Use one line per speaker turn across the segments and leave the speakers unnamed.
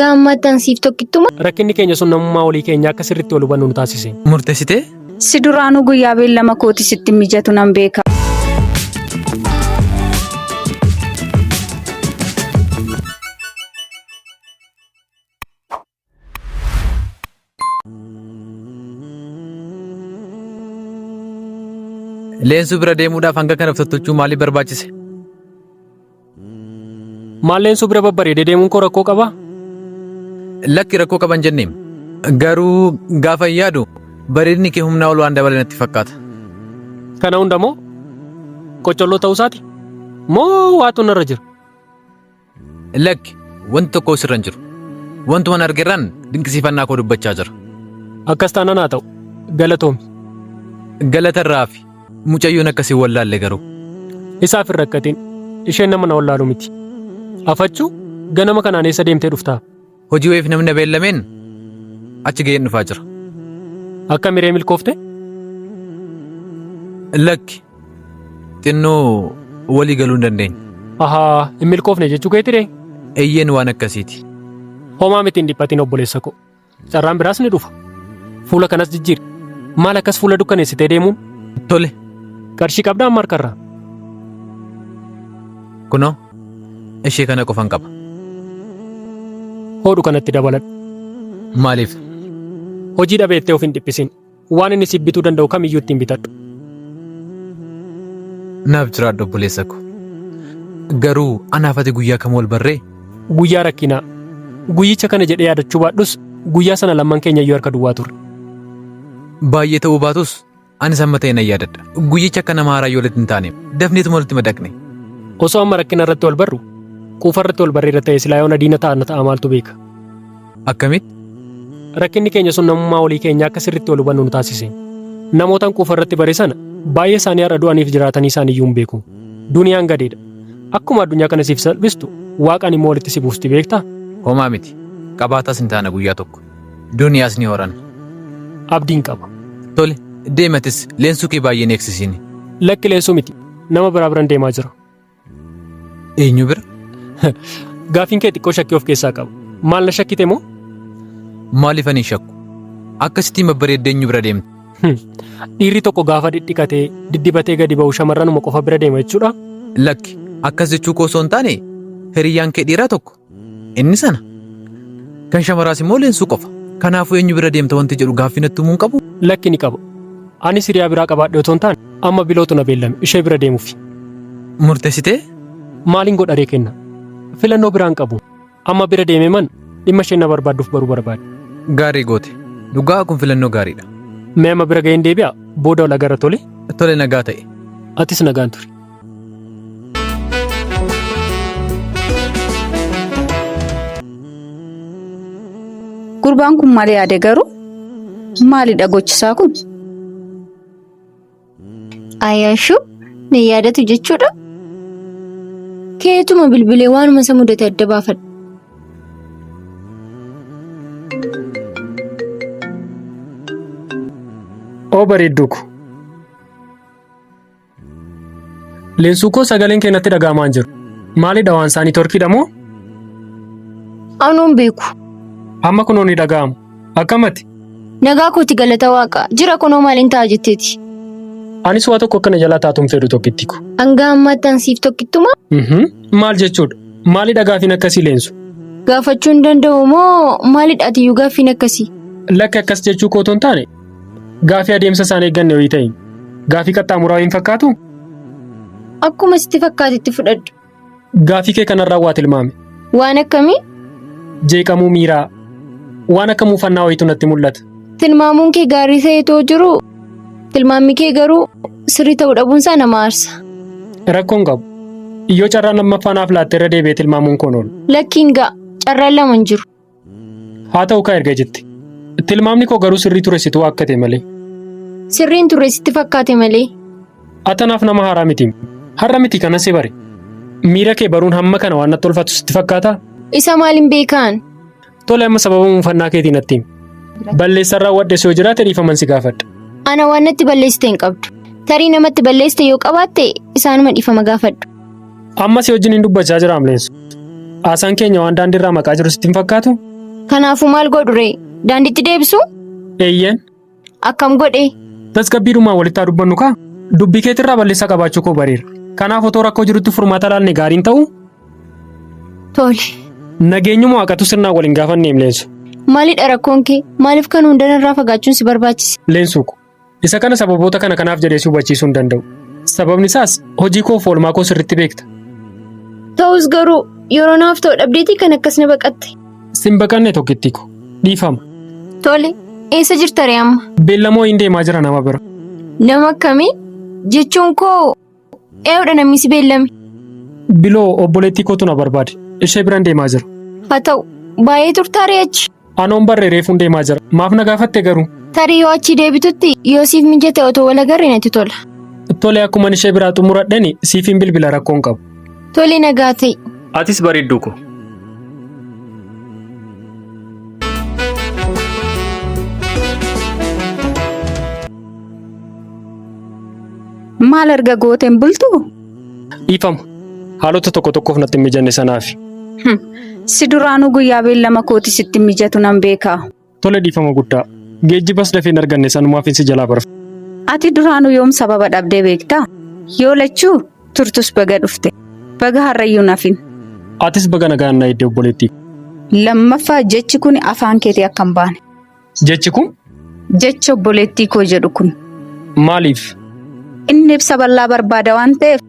Gammatan siif tokkittuma.
Rakkinni keenya sun namummaa olii keenya akka sirriitti ol hubannu nu taasise.
Murteessitee?
Si duraanuu guyyaa beellama kooti sitti mijatu nan beeka.
Leensu bira deemuudhaaf hanga kana tottolchuu maaliif barbaachise?
Maal leensu bira babbareedee deemuun koo rakkoo qabaa?
Lakki rakkoo qaban jenneem. Garuu gaafa yaadu bareedni kee humnaa ol waan dabale natti fakkaata.
Kana hunda moo qocolloo ta'uu isaati? Moo waatu narra jira?
Lakki wanti tokko sirra hin jiru. Wantuma argerraan dinqisiifannaa koo dubbachaa jira.
Akkas taanaan haa ta'u galatoomi.
Galatarraa fi mucayyoon akkasii wallaalle garuu.
Isaaf hin rakkatin isheen nama na wallaalu miti. Afachuu ganama kanaan eessa deemtee dhuftaa?
Hojii wayiif namni beellameen achi ga'een dhufaa jira.
Akka miree milkoofte?
Lakki xinnoo walii galuu hin dandeenye.
Ahaa hin milkoofne jechuu keetiree?
Eeyyeen waan akkasiiti.
Homaa miti hin dhiphatin obboleessa koo. Carraan biraas ni dhufa. Fuula kanas jijjiiri. Maal akkas fuula dukkaneessitee deemuun?
Tole.
Qarshii qabdaan markarraa.
Kunoo ishee kana qofan qaba.
Hodhu kanatti dabaladhu.
Maaliif?
Hojii dhabeettee of hin dhiphisin. Waan inni siif bituu danda'u kamiyyuu ittiin bitadhu.
Naaf jiraadhu obboleessa koo. Garuu anaaf ati guyyaa kam wal barree?
Guyyaa rakkinaa. Guyyicha kana jedhee yaadachuu baadhus guyyaa sana lamman keenya iyyuu harka duwwaa turre.
Baay'ee ta'uu baatus ani samma ta'e nan yaadadha. Guyyicha akka nama haaraa yoo walitti hin taane dafneetuma walitti madaqne.
Osoo amma rakkina irratti wal barru quufa irratti wal barreera ta'e silaa yoona diina ta'a maaltu beeka.
Akkamitti?
Rakkinni keenya sun namummaa olii keenya akka sirriitti wal hubannu nu taasise. Namootaan quufa irratti bare sana baay'ee isaanii har'a du'aniif jiraatanii isaanii iyyuu hin beeku. Duniyaan gadeedha. Akkuma addunyaa kana siif salphistu waaqaan immoo walitti si buusti beektaa?
Homaa miti. Qabaataas hin taana guyyaa tokko. Duniyaas ni horan.
Abdiin qaba.
Tole deematis leensuu kee baay'ee eegsisiini.
Lakki leensuu miti. Nama biraa biran deemaa jira.
Eenyu bira?
Gaafiin kee xiqqoo shakkii of keessaa qaba. Maal na shakkite moo?
Maaliif ani shakku? Akkasitti babbareeddee eenyu bira deemte?
Dhiirri tokko gaafa dhidhiqatee diddibatee gadi ba'u shamarranuma qofa bira deema jechuudha.
Lakki akkas jechuu koo osoo hin taane hiriyyaan kee dhiiraa tokko inni sana kan shamaraas immoo leensuu qofa. Kanaafuu eenyu bira deemta wanti jedhu gaaffii natti himuu hin qabu?
Lakki ni qaba. Ani hiriyaa biraa qabaadhe otoo hin taane amma bilootu na beellame ishee bira deemuufi.
Murteessitee?
Maaliin godharee kenna? Filannoo biraan qabu. Amma bira deemee man dhimma isheen na barbaadduuf baruu barbaade.
Gaarii goote. Dhugaa kun filannoo gaariidha.
Mee amma bira ga'een deebi'a booda wal agarra tole?
Tole nagaa ta'e.
Atis nagaan turi.
Gurbaan kun maal yaade garuu? Maalidha gochisaa kun?
Ayyaashuu ni yaadatu jechuudha. Keetuma bilbilee waanuma isa mudate adda baafadha.
Oo bareedduu ko. Leensuu koo sagaleen keenyatti dhaga'amaa hin jiru. Maalidha waan isaanii torkiidha moo?
Anuun beeku.
Amma kunoo ni dhaga'amu. Akkamatti?
Nagaa kooti galata waaqa. Jira kunoo maaliin ta'a jetteeti?
Anis waa tokko akkana jalaa taatuun fedhu tokkitti ko.
Hanga ammaattan siif tokkittuma?
Maal jechuudha? Maalidha gaafiin akkasii leensu?
Gaafachuu hin danda'u moo maalidhaatiyyuu gaafiin akkasii?
Lakki akkas jechuu koo otoo hin taane gaafii adeemsa isaan eegganne wayii ta'in gaafii qaxxaamuraa hin fakkaatu?
Akkuma sitti fakkaatetti fudhadhu.
Gaafii kee kanarraa waa tilmaame.
Waan akkamii?
Jeeqamuu miiraa. Waan akka muufannaa wayiitu natti mul'ata.
Tilmaamuun kee gaarii ta'eetoo jiru tilmaamni kee garuu sirrii ta'uu dhabuunsaa nama aarsa.
Rakkoon qabu. Iyyoo carraan lammaffaanaaf laatte irra deebi'ee tilmaamuun koon oolu.
Lakkiin ga'a carraan lama hin jiru.
Haa ta'u kaa erga jette. Tilmaamni koo garuu sirrii ture situu akka ta'e malee.
Sirriin ture sitti fakkaate malee.
Atanaaf nama haaraa miti. Har'a miti kanas bare. Miira kee baruun hamma kana waan natti ulfaatu sitti fakkaataa?
Isa maaliin beekaan?
Tole amma sababa muufannaa keetiin natti himi. Balleessarraa waddees yoo jiraate dhiifaman si gaafadha.
Ana waan natti balleessite hin qabdu. Tarii namatti balleessite yoo qabaatte isaanuma dhiifama gaafadhu.
Amma si wajjin hin dubbachaa jiraam leensu. Haasaan keenya waan daandiirraa maqaa jiru sitti hin fakkaatu?
Kanaafuu maal godhu ree? Daandiitti deebisu?
Eeyyeen.
Akkam godhe?
Tasgabbiidhumaan walitti haa dubbannu kaa. Dubbii keetirraa balleessaa qabaachuu koo bareera. Kanaaf otoo rakkoo jirutti furmaata laalne gaariin ta'u.
Tole.
Nageenyuma waaqatu sirnaa waliin gaafanneem Leensu.
Maalidha rakkoon kee? Maaliif kan hundarraa fagaachuun si barbaachise?
Leensu ko. Isa kana sababoota kana kanaaf jedhee si hubachiisuu hin danda'u. Sababni isaas hojii koo fi oolmaa koo sirriitti beekta.
Ta'us garuu yeroo naaf ta'u dhabdeetii kan akkas na baqatte.
Sin baqanne tokkittii ko. Dhiifama.
Tole. Eessa jirta ree amma?
Beellamoo hin deemaa jira nama bira.
Nama akkamii? Jechuun koo eewudha namni si beellame.
Biloo obboleettii kootu na barbaade. Ishee biraan deemaa jira.
Haa ta'u baay'ee turtaaree achi.
Anoon barree reefuun deemaa jira. Maaf na gaafatte garuu?
Tarii yoo achi deebitutti yoo siif mijate otoo wal agarre natti tola.
Tole akkuma ishee biraa xumuradhani siifin bilbila rakkoon qabu.
Tole nagaa ta'e.
Atis bareedduu ko.
Maal erga gooteen bultu?
Dhiifama. Haalota tokko tokkoof natti hin mijanne sanaaf.
Si duraanuu guyyaa beellama kooti sitti mijatu nan beekaa.
Tole dhiifama guddaa. Geejjibas dafee hin arganne sanumaaf si jalaa barfa.
Ati duraanuu yoom sababa dhabdee beektaa? Yoo lachuu turtus baga dhufte. Baga harrayyuu nafin.
Atis baga nagaan na eddee obboleettii.
Lammaffaa jechi kun afaan keetii akka hin baane.
Jechi kun?
Jecha obboleettii koo jedhu kun.
Maaliif?
Inni ibsa bal'aa barbaada waan ta'eef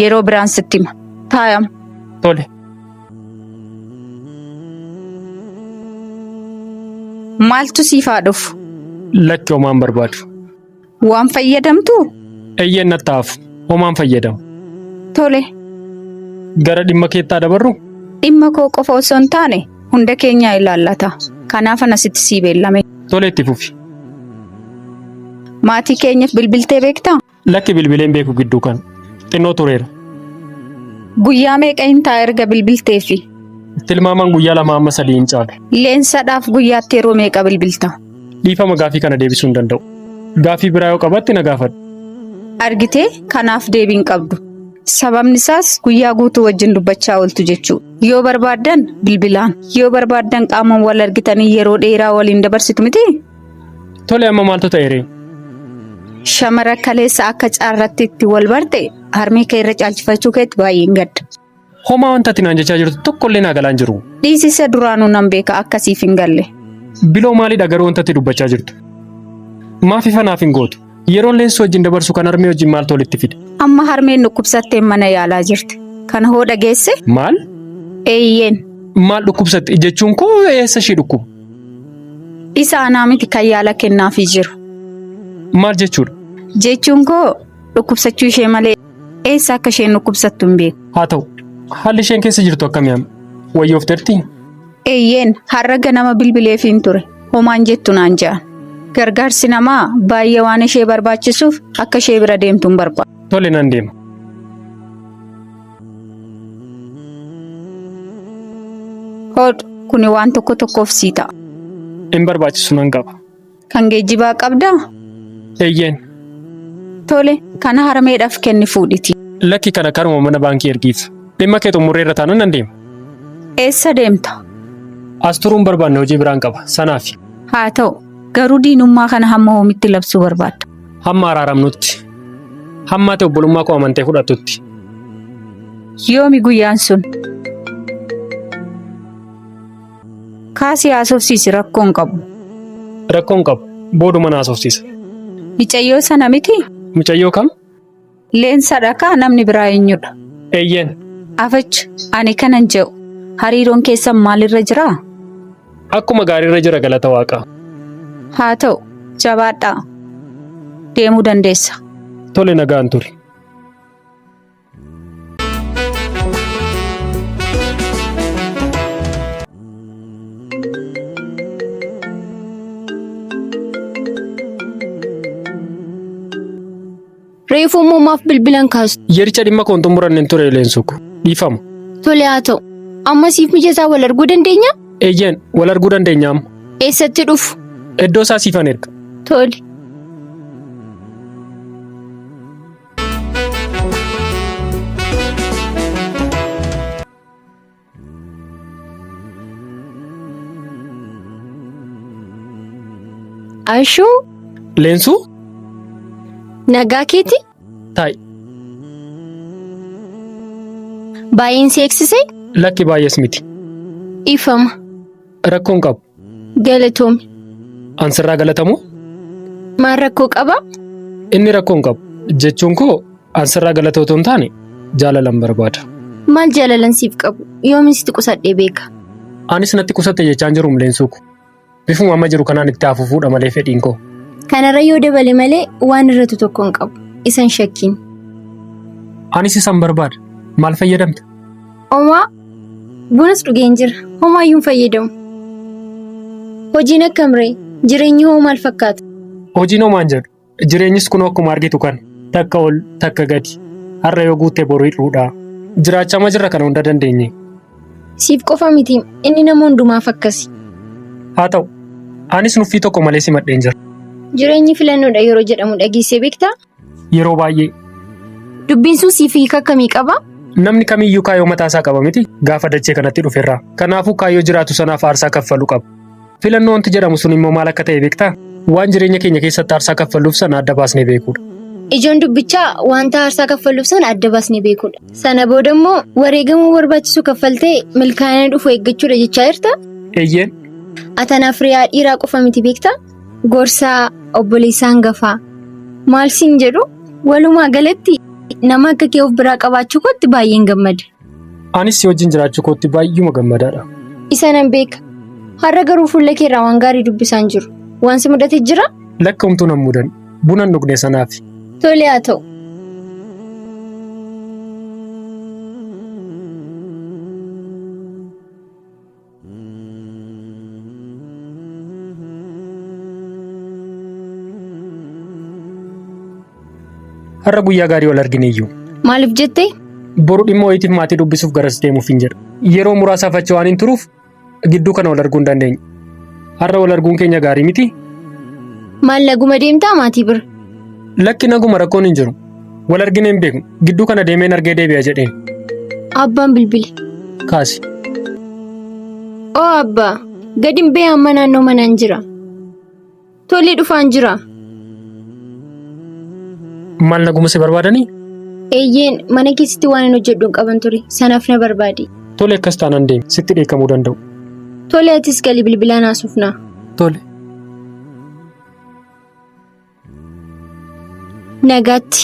yeroo biraan sitti hima. Taayam.
Tole.
Maaltu siifaa dhufu?
Lakki homaan barbaadu.
Waan fayyadamtu?
Eeyyeen nattaafu. Homaan fayyadamu.
Tole.
Gara dhimma keettaa dabarru?
Dhimma koo qofa osoo hin taane hunda keenyaa ilaallata. Kanaaf anasitti sii beellame.
Tole itti fufi.
Maatii keenyaaf bilbiltee beektaa?
Lakki bilbileen beeku gidduu kan. Xinnoo tureera.
Guyyaa meeqa hin ta'a erga bilbilteefi?
Tilmaamaan guyyaa 2 amma 3 hin caalu.
Leensadhaaf guyyaatti yeroo meeqa bilbilta?
Dhiifama gaafii kana deebisuu hin danda'u. Gaafii biraa yoo qabaatti na gaafadhu.
Argitee kanaaf deebii hin qabdu. Sababni isaas guyyaa guutuu wajjin dubbachaa ooltu jechuudha. Yoo barbaaddan bilbilaan, yoo barbaaddan qaamaan wal argitanii yeroo dheeraa waliin dabarsitu miti?
Tole amma maaltu ta'eere?
Shamara kaleessa akka caarratti itti wal barte harmee kee irra caalchifachuu keetti baay'ee hin gadda.
Homaa wanta ati naan jechaa jirtu tokkollee naa galaan jiru.
Dhiisisa duraanuu nan beeka akkasiif hin galle.
Biloo maalidha garuu wanta ati dubbachaa jirtu? Maaf ifa naaf hin gootu? Yeroon Leensu wajjin dabarsu kan harmee wajjin maaltu walitti fide?
Amma harmeen dhukkubsattee mana yaalaa jirti. Kana hoo dhageesse?
Maal?
Eeyyeen.
Maal dhukkubsatte jechuun koo eessa ishee dhukkuba?
Isa anaa miti kan yaala kennaafii jiru.
Maal jechuudha?
Jechuun koo dhukkubsachuu ishee malee eessa akka isheen dhukkubsattu hin beeku.
Haa ta'u, haalli isheen keessa jirtu akkamii amma? Wayyoofteerti?
Eeyyeen har'a ganama bilbileefiin ture. Homaan jettu naan ja'an. Gargaarsi namaa baay'ee waan ishee barbaachisuuf akka ishee bira deemtuun barbaada.
Tole nan deema.
Hodhu kuni waan tokko tokkoof sii ta'a.
Hin barbaachisu nan qaba.
Kan geejjibaa qabdaa?
Eeyyeen.
Tole kana harmeedhaaf kenni fuudhiti.
Lakki kana karuma mana baankii ergiif. Dhimma kee xumurreerra taanaan nan deema.
Eessa deemta?
As turuun barbaanne hojii biraan qaba. Sanaafi.
Haa ta'u garuu diinummaa kana hamma hoomitti labsuu barbaadda.
Hamma araaramnutti. Hamma ati obbolummaa koo amantee fudhattutti.
Yoomi guyyaan sun? Kaasii haasofsiisi rakkoon qabu.
Rakkoon qabu. Booduma na haasofsiisa.
Micayyoo sana miti?
Micayyoo kam?
Leensadha kaa namni biraa eenyudha?
Eeyyeen.
Afacha ani kanan jedhu hariiroon keessan maalirra jiraa?
Akkuma gaariirra jira galata waaqaa.
Haa ta'u jabaadhaa deemuu dandeessa.
Tole nagaan turi.
Reefuu uumaaf bilbilan kaasu.
Yericha dhimma koon xumuranne ture Leensuku. Dhiifama.
Tole haa ta'u. Amma siif mijataa wal arguu dandeenya?
Eeyyeen wal arguu dandeenya amma.
Eessatti dhufu?
Iddoo isaa siifan erga.
Tole. Ashuu
Leensuu
nagaa keeti
taa'i.
baay'een si eegsisee
Lakki baay'ees miti.
ifama
Rakkoon qabu.
galatoome
Ansirraa galatamoo?
maal rakkoo qaba
Inni rakkoon qabu. Jechuun koo ansirraa galata otoo hin taane jaalalan barbaada.
maal jaalalan siif qabu yoomin sitti qusadhee beeka
Anis natti qusatte jechaan jiruum leensuu ko. Bifuma amma jiru kanaan itti hafuufuudha malee fedhiin koo.
kanarra yoo dabale malee waan irratu tokko hin qabu isan shakkiin
Anis isan barbaada. Maal fayyadamta?
Omaa bunas dhugeen jira homaayyuun fayyadamu hojiin akkamree jireenyi hoo maal fakkaata
Hojiin homaan jedhu. Jireenyis kun akkuma argitu kan takka ol takka gadi. Har'a yoo guutte boru hidhuudha. Jiraachama jirra kana hunda dandeenye.
siif qofa miti inni nama hundumaaf akkasi
Haa ta'u. Anis nuffii tokko malee simadheen jira.
jireenyi filannoodha yeroo jedhamu dhageessee beektaa
Yeroo baay'ee
dubbiin sun siif hiika akkamii qaba
namni kamiyyuu kaayyoo mataasaa qaba miti gaafa dachee kanatti dhuferraa. Kanaafuu kaayyoo jiraatu sanaaf aarsaa kaffaluu qaba. Filannoo wanti jedhamu sun immoo maal akka ta'e beektaa? Waan jireenya keenya keessatti aarsaa kaffaluuf sana adda baasnee beekuudha.
ijoon dubbichaa wanta aarsaa kaffaluuf sana adda baasnee beekuudha sana booda immoo wareegamuu barbaachisu kaffaltee milkaa'ina dhufu eeggachuudha jechaa jirta
Eeyyeen
atanaaf riyaa dhiiraa qofa miti beektaa gorsaa obboleessaa hangafaa maal siin jedhu walumaa galatti nama akka kee of biraa qabaachuu kootti baay'een gammada
anis si wajjin jiraachuu kootti baay'uma gammadaadha.
isa nan beeka har'a garuu fuula keerraa waan gaarii dubbisaan jiru waan si mudate jira
Lakka humtuu nan mudan bunan dhugne sanaaf.
tole haa ta'u
Har'a guyyaa gaarii wal argine iyyuu.
maaliif jettee
Boru dhimma wayiitiif maatii dubbisuuf garas deemuuf hin jedha. Yeroo muraasaaf achi waan hin turuuf gidduu kana wal arguu hin dandeenye. Har'a wal arguun keenya gaarii miti.
maal naguma deemtaa maatii bira
Lakki naguma rakkoon hin jiru. Wal argine hin beeknu. Gidduu kana deemeen argee deebi'a jedheen.
abbaan bilbile
Kaasi.
oo abbaa gadi hin bee amma naannoo manaan jira tolii dhufaan jira
Maal naguma si barbaadanii?
eeyyeen mana keessatti waan hin hojjedhu hin qaban ture sanaaf na barbaade
Tole akkas taanaan deemi. Sitti dheekkamuu danda'u.
tole atis galii bilbilaan haasofnaa
Tole.
nagaatti